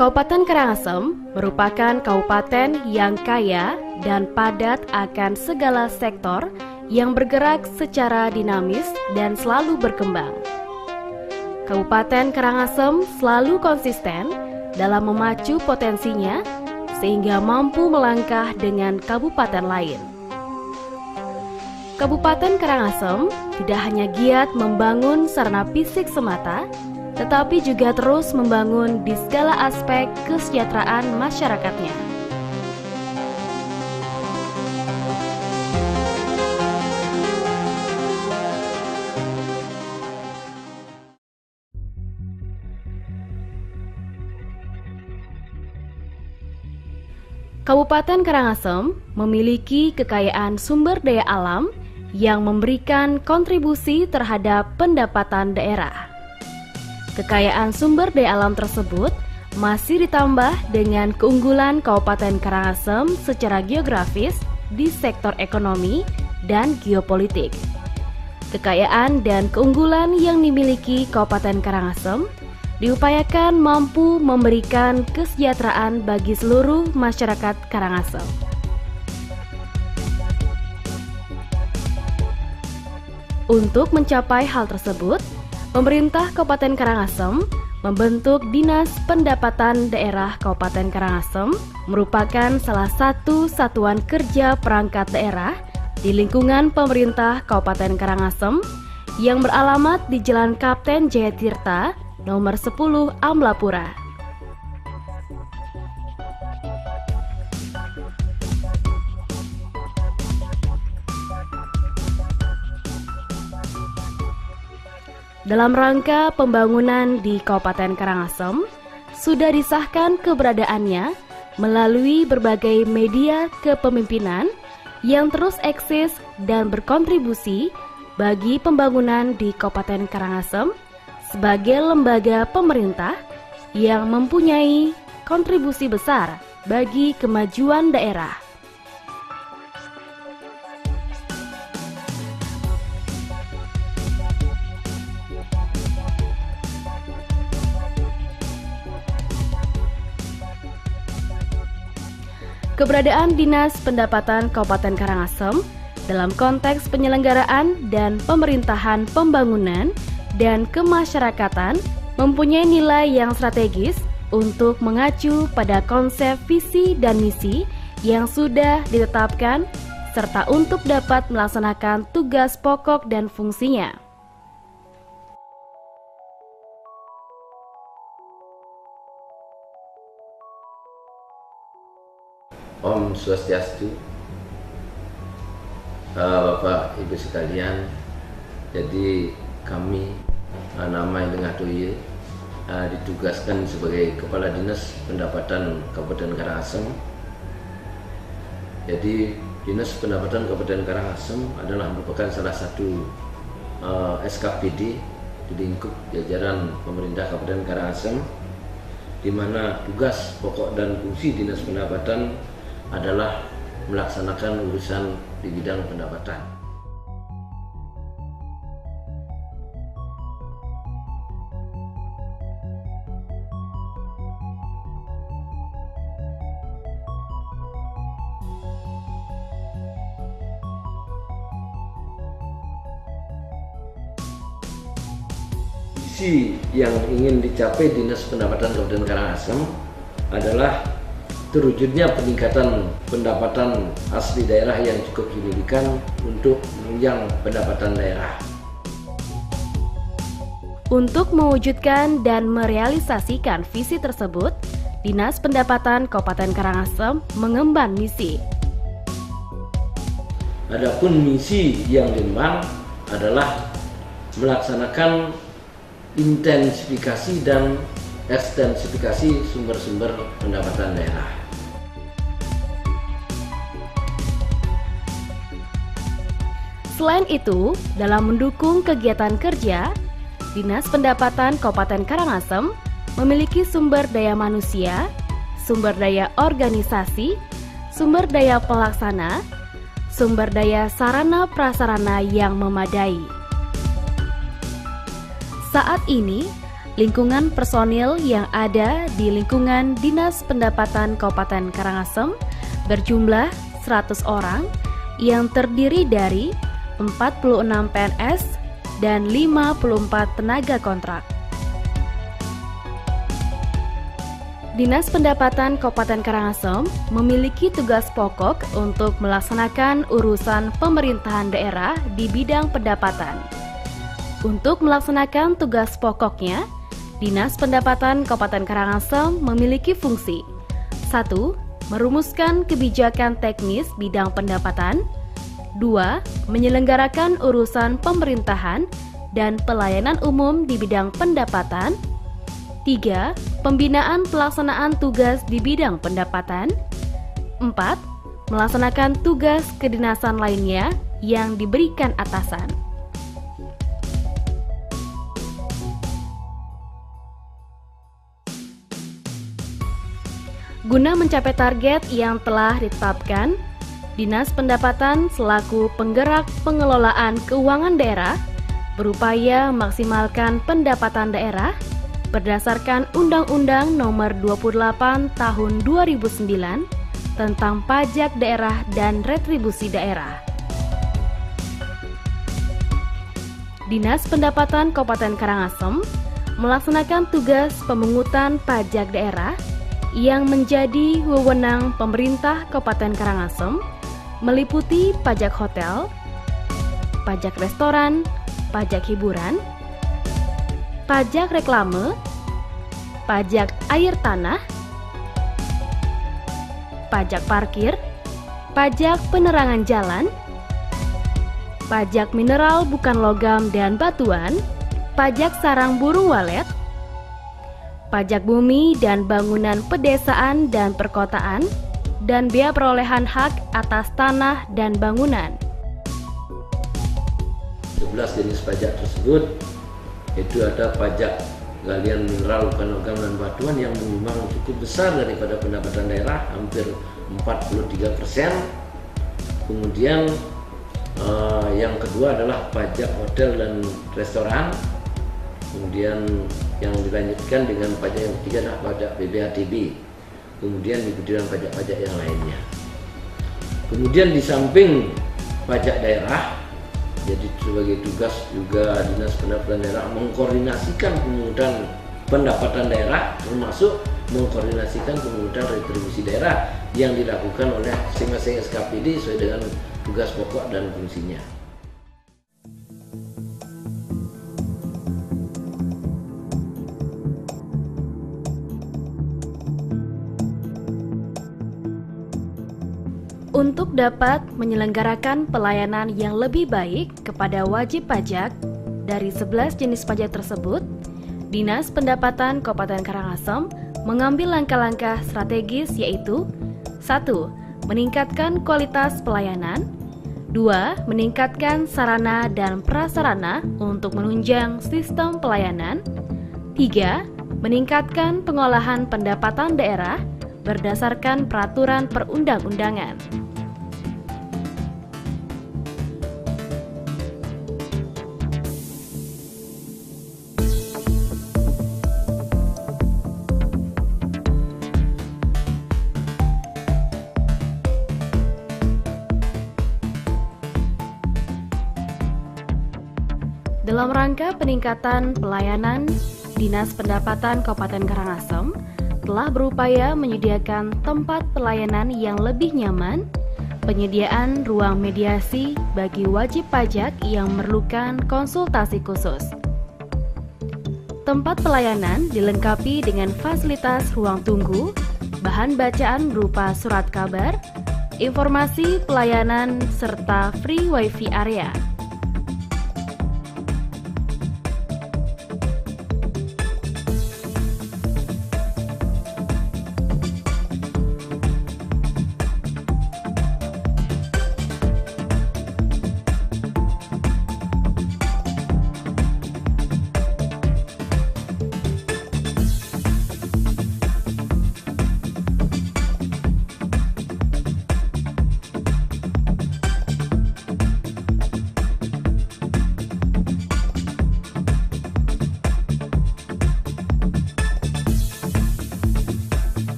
Kabupaten Karangasem merupakan kabupaten yang kaya dan padat akan segala sektor yang bergerak secara dinamis dan selalu berkembang. Kabupaten Karangasem selalu konsisten dalam memacu potensinya sehingga mampu melangkah dengan kabupaten lain. Kabupaten Karangasem tidak hanya giat membangun sarana fisik semata, tetapi juga terus membangun di segala aspek kesejahteraan masyarakatnya. Kabupaten Karangasem memiliki kekayaan sumber daya alam yang memberikan kontribusi terhadap pendapatan daerah. Kekayaan sumber daya alam tersebut masih ditambah dengan keunggulan Kabupaten Karangasem secara geografis di sektor ekonomi dan geopolitik. Kekayaan dan keunggulan yang dimiliki Kabupaten Karangasem diupayakan mampu memberikan kesejahteraan bagi seluruh masyarakat Karangasem. Untuk mencapai hal tersebut, pemerintah Kabupaten Karangasem membentuk Dinas Pendapatan Daerah Kabupaten Karangasem, merupakan salah satu satuan kerja perangkat daerah di lingkungan pemerintah Kabupaten Karangasem yang beralamat di Jalan Kapten Jayatirta, nomor 10 Amlapura. Dalam rangka pembangunan di Kabupaten Karangasem, sudah disahkan keberadaannya melalui berbagai media kepemimpinan yang terus eksis dan berkontribusi bagi pembangunan di Kabupaten Karangasem sebagai lembaga pemerintah yang mempunyai kontribusi besar bagi kemajuan daerah. Keberadaan Dinas Pendapatan Kabupaten Karangasem dalam konteks penyelenggaraan dan pemerintahan pembangunan dan kemasyarakatan mempunyai nilai yang strategis untuk mengacu pada konsep visi dan misi yang sudah ditetapkan serta untuk dapat melaksanakan tugas pokok dan fungsinya. Om Swastiastu, Bapak Ibu sekalian. Jadi kami nama Indeng Hardoyo ditugaskan sebagai Kepala Dinas Pendapatan Kabupaten Karangasem. Jadi Dinas Pendapatan Kabupaten Karangasem adalah merupakan salah satu SKPD di lingkup jajaran pemerintah Kabupaten Karangasem, di mana tugas pokok dan fungsi Dinas Pendapatan adalah melaksanakan urusan di bidang pendapatan. Visi yang ingin dicapai Dinas Pendapatan Kabupaten Karangasem adalah terwujudnya peningkatan pendapatan asli daerah yang cukup signifikan untuk menunjang pendapatan daerah. Untuk mewujudkan dan merealisasikan visi tersebut, Dinas Pendapatan Kabupaten Karangasem mengemban misi. Adapun misi yang diemban adalah melaksanakan intensifikasi dan ekstensifikasi sumber-sumber pendapatan daerah. Selain itu, dalam mendukung kegiatan kerja, Dinas Pendapatan Kabupaten Karangasem memiliki sumber daya manusia, sumber daya organisasi, sumber daya pelaksana, sumber daya sarana prasarana yang memadai. Saat ini, lingkungan personil yang ada di lingkungan Dinas Pendapatan Kabupaten Karangasem berjumlah 100 orang yang terdiri dari 46 PNS dan 54 tenaga kontrak. Dinas Pendapatan Kabupaten Karangasem memiliki tugas pokok untuk melaksanakan urusan pemerintahan daerah di bidang pendapatan. Untuk melaksanakan tugas pokoknya, Dinas Pendapatan Kabupaten Karangasem memiliki fungsi 1. Merumuskan kebijakan teknis bidang pendapatan. 2. Menyelenggarakan urusan pemerintahan dan pelayanan umum di bidang pendapatan. 3. Pembinaan pelaksanaan tugas di bidang pendapatan. 4. Melaksanakan tugas kedinasan lainnya yang diberikan atasan. Guna mencapai target yang telah ditetapkan, Dinas Pendapatan selaku penggerak pengelolaan keuangan daerah berupaya maksimalkan pendapatan daerah berdasarkan Undang-Undang Nomor 28 Tahun 2009 tentang Pajak Daerah dan Retribusi Daerah. Dinas Pendapatan Kabupaten Karangasem melaksanakan tugas pemungutan pajak daerah yang menjadi wewenang pemerintah Kabupaten Karangasem meliputi pajak hotel, pajak restoran, pajak hiburan, pajak reklame, pajak air tanah, pajak parkir, pajak penerangan jalan, pajak mineral bukan logam dan batuan, pajak sarang burung walet, pajak bumi dan bangunan pedesaan dan perkotaan, dan bea perolehan hak atas tanah dan bangunan. 11 jenis pajak tersebut itu ada pajak galian mineral bukan logam dan batuan yang menyumbang cukup besar daripada pendapatan daerah, hampir 43%. Kemudian yang kedua adalah pajak hotel dan restoran. Kemudian yang dilanjutkan dengan pajak yang ketiga adalah pajak BPHTB. Kemudian diikuti dengan pajak-pajak yang lainnya. Kemudian di samping pajak daerah, jadi sebagai tugas juga Dinas Pendapatan Daerah mengkoordinasikan pemungutan pendapatan daerah, termasuk mengkoordinasikan pemungutan retribusi daerah yang dilakukan oleh masing-masing SKPD sesuai dengan tugas pokok dan fungsinya. Untuk dapat menyelenggarakan pelayanan yang lebih baik kepada wajib pajak dari 11 jenis pajak tersebut, Dinas Pendapatan Kabupaten Karangasem mengambil langkah-langkah strategis yaitu 1. Meningkatkan kualitas pelayanan. 2. Meningkatkan sarana dan prasarana untuk menunjang sistem pelayanan. 3. Meningkatkan pengolahan pendapatan daerah berdasarkan peraturan perundang-undangan. Dalam rangka peningkatan pelayanan, Dinas Pendapatan Kabupaten Karangasem telah berupaya menyediakan tempat pelayanan yang lebih nyaman, penyediaan ruang mediasi bagi wajib pajak yang memerlukan konsultasi khusus. Tempat pelayanan dilengkapi dengan fasilitas ruang tunggu, bahan bacaan berupa surat kabar, informasi pelayanan, serta free wifi area.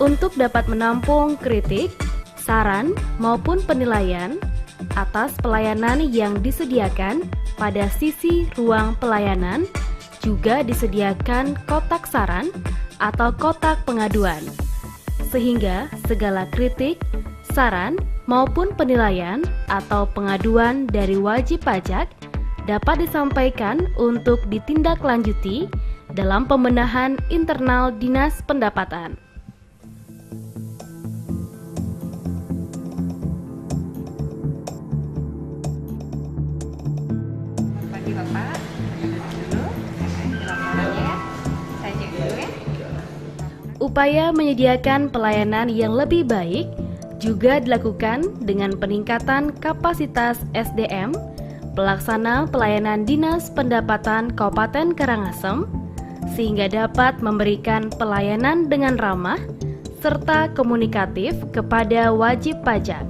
untuk dapat menampung kritik, saran, maupun penilaian atas pelayanan yang disediakan pada sisi ruang pelayanan. Juga disediakan kotak saran atau kotak pengaduan, sehingga segala kritik, saran, maupun penilaian atau pengaduan dari wajib pajak dapat disampaikan untuk ditindaklanjuti dalam pembenahan internal Dinas Pendapatan. Bagi Bapak, dulu. Saya cek dulu ya. Upaya menyediakan pelayanan yang lebih baik juga dilakukan dengan peningkatan kapasitas SDM pelaksana pelayanan Dinas Pendapatan Kabupaten Karangasem sehingga dapat memberikan pelayanan dengan ramah serta komunikatif kepada wajib pajak.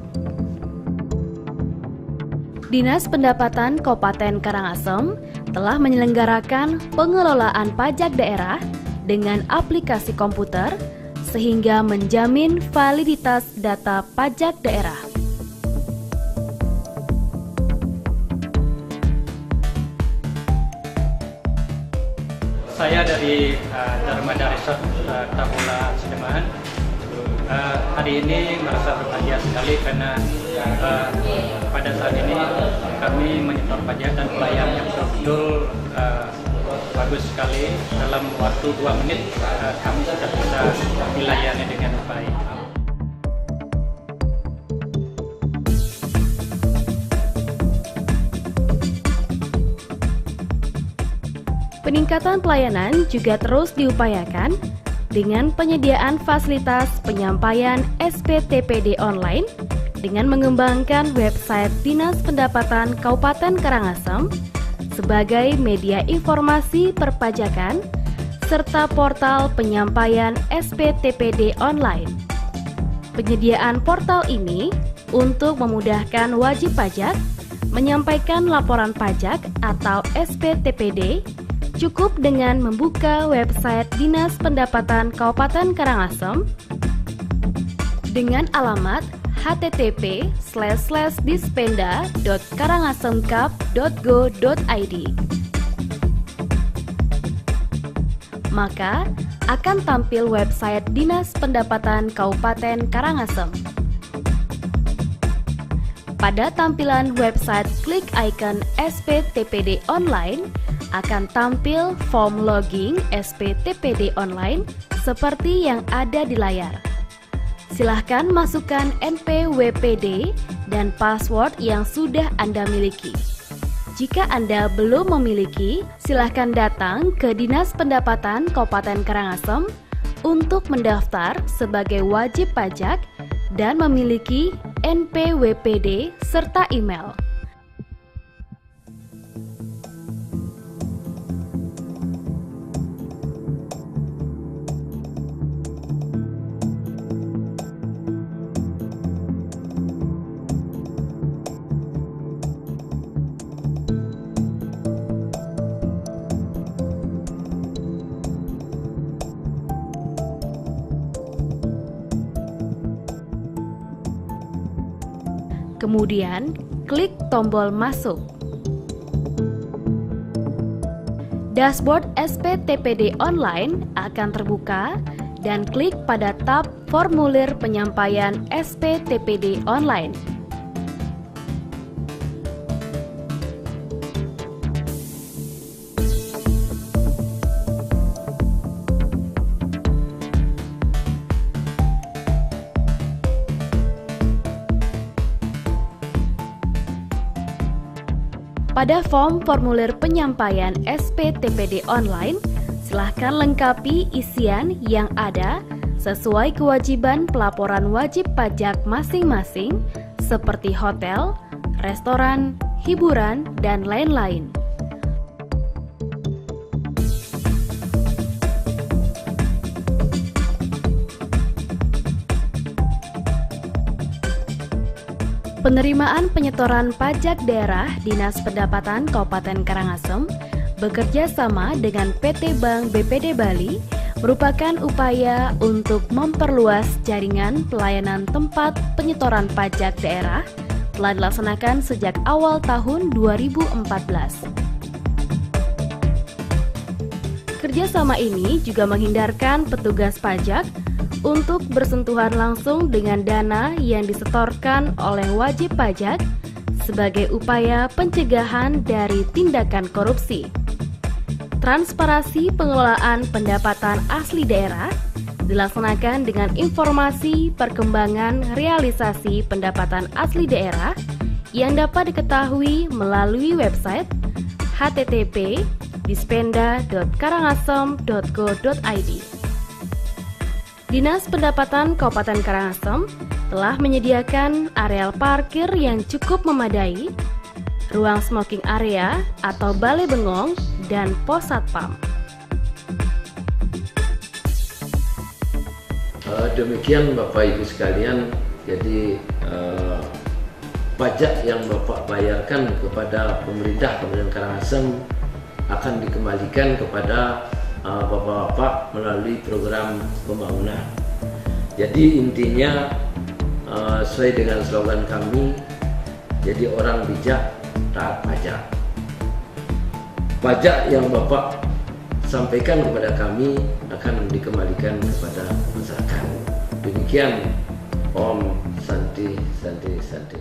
Dinas Pendapatan Kabupaten Karangasem telah menyelenggarakan pengelolaan pajak daerah dengan aplikasi komputer sehingga menjamin validitas data pajak daerah. Saya dari Darmada Resort Tabula Sedeman. Hari ini merasa berbahagia sekali karena pada saat ini kami menyetor pajak dan pelayan yang betul-betul bagus sekali. Dalam waktu 2 menit kami sudah bisa dilayani dengan baik. Peningkatan pelayanan juga terus diupayakan dengan penyediaan fasilitas penyampaian SPTPD online dengan mengembangkan website Dinas Pendapatan Kabupaten Karangasem sebagai media informasi perpajakan serta portal penyampaian SPTPD online. Penyediaan portal ini untuk memudahkan wajib pajak menyampaikan laporan pajak atau SPTPD cukup dengan membuka website Dinas Pendapatan Kabupaten Karangasem dengan alamat http://dispenda.karangasemkap.go.id. Maka akan tampil website Dinas Pendapatan Kabupaten Karangasem. Pada tampilan website, klik icon SPTPD online, akan tampil form login SPTPD online seperti yang ada di layar. Silahkan masukkan NPWPD dan password yang sudah Anda miliki. Jika Anda belum memiliki, silahkan datang ke Dinas Pendapatan Kabupaten Karangasem untuk mendaftar sebagai wajib pajak dan memiliki NPWPD serta email. Kemudian, klik tombol masuk. Dashboard SPTPD online akan terbuka dan klik pada tab formulir penyampaian SPTPD online. Pada form formulir penyampaian SPTPD online, silahkan lengkapi isian yang ada sesuai kewajiban pelaporan wajib pajak masing-masing seperti hotel, restoran, hiburan, dan lain-lain. Penerimaan penyetoran pajak daerah Dinas Pendapatan Kabupaten Karangasem bekerja sama dengan PT Bank BPD Bali merupakan upaya untuk memperluas jaringan pelayanan tempat penyetoran pajak daerah telah dilaksanakan sejak awal tahun 2014. Kerjasama ini juga menghindarkan petugas pajak untuk bersentuhan langsung dengan dana yang disetorkan oleh wajib pajak sebagai upaya pencegahan dari tindakan korupsi. Transparansi pengelolaan pendapatan asli daerah dilaksanakan dengan informasi perkembangan realisasi pendapatan asli daerah yang dapat diketahui melalui website http://dispenda.karangasem.go.id. Dinas Pendapatan Kabupaten Karangasem telah menyediakan areal parkir yang cukup memadai, ruang smoking area atau balai bengong, dan pos satpam. Demikian Bapak Ibu sekalian, jadi pajak yang Bapak bayarkan kepada pemerintah Kabupaten Karangasem akan dikembalikan kepada Bapak-bapak melalui program pembangunan. Jadi intinya sesuai dengan slogan kami, jadi orang bijak taat pajak. Pajak yang Bapak sampaikan kepada kami akan dikembalikan kepada masyarakat. Demikian, Om Santi Santi Santi.